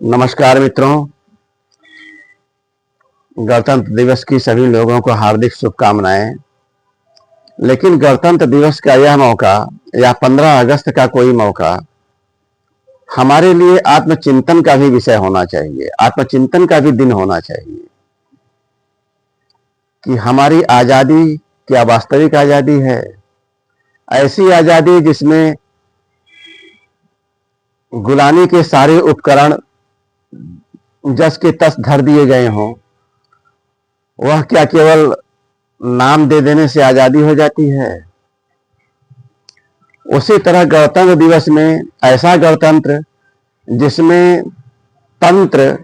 नमस्कार मित्रों। गणतंत्र दिवस की सभी लोगों को हार्दिक शुभकामनाएं। लेकिन गणतंत्र दिवस का यह मौका या 15 अगस्त का कोई मौका हमारे लिए आत्मचिंतन का भी विषय होना चाहिए, आत्मचिंतन का भी दिन होना चाहिए कि हमारी आजादी क्या वास्तविक आजादी है? ऐसी आजादी जिसमें गुलामी के सारे उपकरण जस के तस धर दिए गए हों, वह क्या केवल नाम दे देने से आजादी हो जाती है? उसी तरह गणतंत्र दिवस में ऐसा गणतंत्र जिसमें तंत्र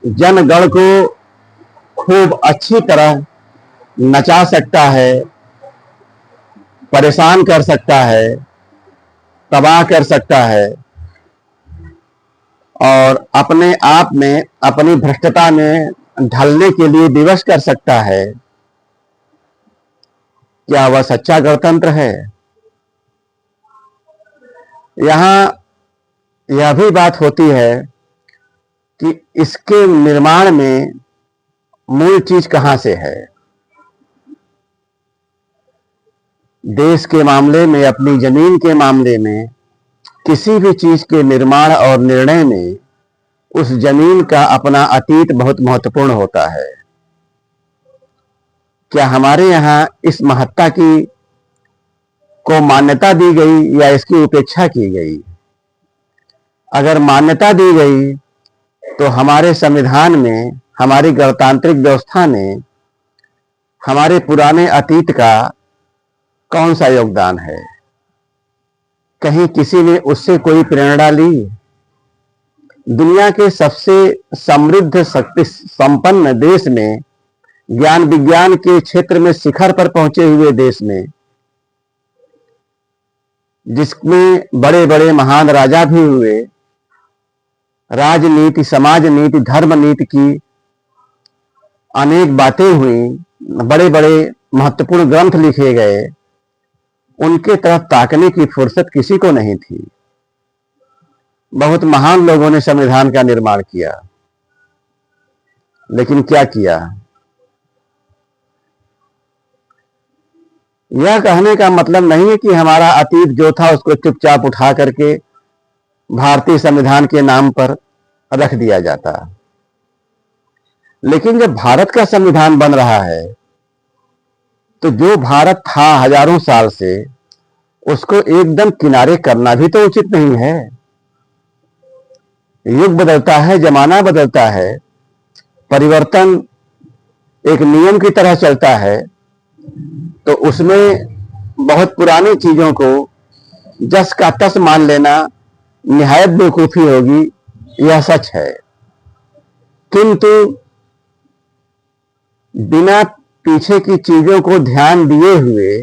जनगण को खूब अच्छी तरह नचा सकता है, परेशान कर सकता है, तबाह कर सकता है और अपने आप में अपनी भ्रष्टता में ढलने के लिए विवश कर सकता है, क्या वह सच्चा गणतंत्र है? यहां यह भी बात होती है कि इसके निर्माण में मूल चीज कहां से है। देश के मामले में, अपनी जमीन के मामले में, किसी भी चीज के निर्माण और निर्णय में उस जमीन का अपना अतीत बहुत महत्वपूर्ण होता है। क्या हमारे यहां इस महत्ता की को मान्यता दी गई या इसकी उपेक्षा की गई? अगर मान्यता दी गई तो हमारे संविधान में, हमारी गणतांत्रिक व्यवस्था में हमारे पुराने अतीत का कौन सा योगदान है? कहीं किसी ने उससे कोई प्रेरणा ली? दुनिया के सबसे समृद्ध, शक्ति संपन्न देश में, ज्ञान विज्ञान के क्षेत्र में शिखर पर पहुंचे हुए देश में, जिसमें बड़े बड़े महान राजा भी हुए, राजनीति, समाज नीति, धर्म नीति की अनेक बातें हुई, बड़े बड़े महत्वपूर्ण ग्रंथ लिखे गए, उनके तरफ ताकने की फुर्सत किसी को नहीं थी। बहुत महान लोगों ने संविधान का निर्माण किया, लेकिन क्या किया? यह कहने का मतलब नहीं है कि हमारा अतीत जो था उसको चुपचाप उठा करके भारतीय संविधान के नाम पर रख दिया जाता। लेकिन जब भारत का संविधान बन रहा है तो जो भारत था हजारों साल से, उसको एकदम किनारे करना भी तो उचित नहीं है। युग बदलता है, जमाना बदलता है, परिवर्तन एक नियम की तरह चलता है, तो उसमें बहुत पुरानी चीजों को जस का तस मान लेना निहायत बेवकूफी होगी, यह सच है। किंतु बिना पीछे की चीजों को ध्यान दिए हुए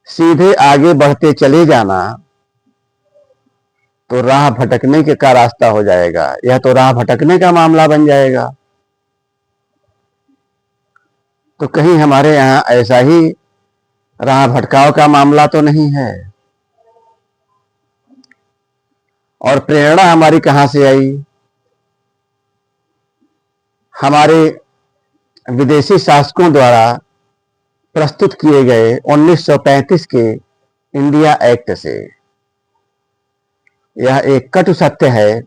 सीधे आगे बढ़ते चले जाना तो राह भटकने के का रास्ता हो जाएगा। यह तो राह भटकने का मामला बन जाएगा। तो कहीं हमारे यहां ऐसा ही राह भटकाव का मामला तो नहीं है? और प्रेरणा हमारी कहां से आई? हमारे विदेशी शासकों द्वारा प्रस्तुत किए गए 1935 के इंडिया एक्ट से। यह एक कटु सत्य है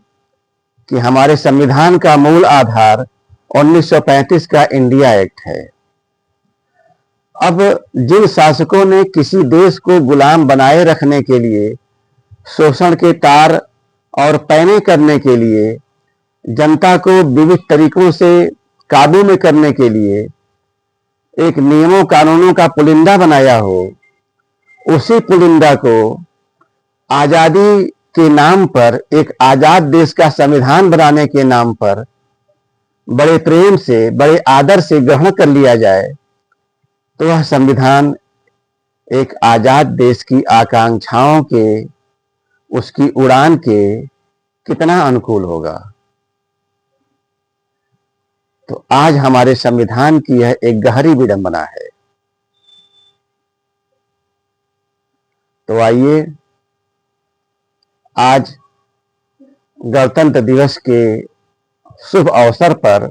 कि हमारे संविधान का मूल आधार 1935 का इंडिया एक्ट है। अब जिन शासकों ने किसी देश को गुलाम बनाए रखने के लिए, शोषण के तार और पैने करने के लिए, जनता को विविध तरीकों से काबू में करने के लिए एक नियमों कानूनों का पुलिंदा बनाया हो, उसी पुलिंदा को आजादी के नाम पर, एक आजाद देश का संविधान बनाने के नाम पर बड़े प्रेम से, बड़े आदर से ग्रहण कर लिया जाए, तो वह संविधान एक आजाद देश की आकांक्षाओं के, उसकी उड़ान के कितना अनुकूल होगा। तो आज हमारे संविधान की यह एक गहरी विडंबना है। तो आइए आज गणतंत्र दिवस के शुभ अवसर पर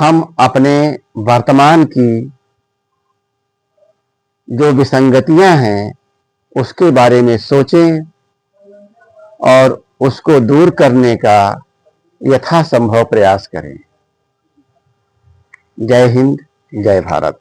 हम अपने वर्तमान की जो विसंगतियां हैं उसके बारे में सोचें और उसको दूर करने का यथासंभव प्रयास करें। जय हिंद, जय भारत।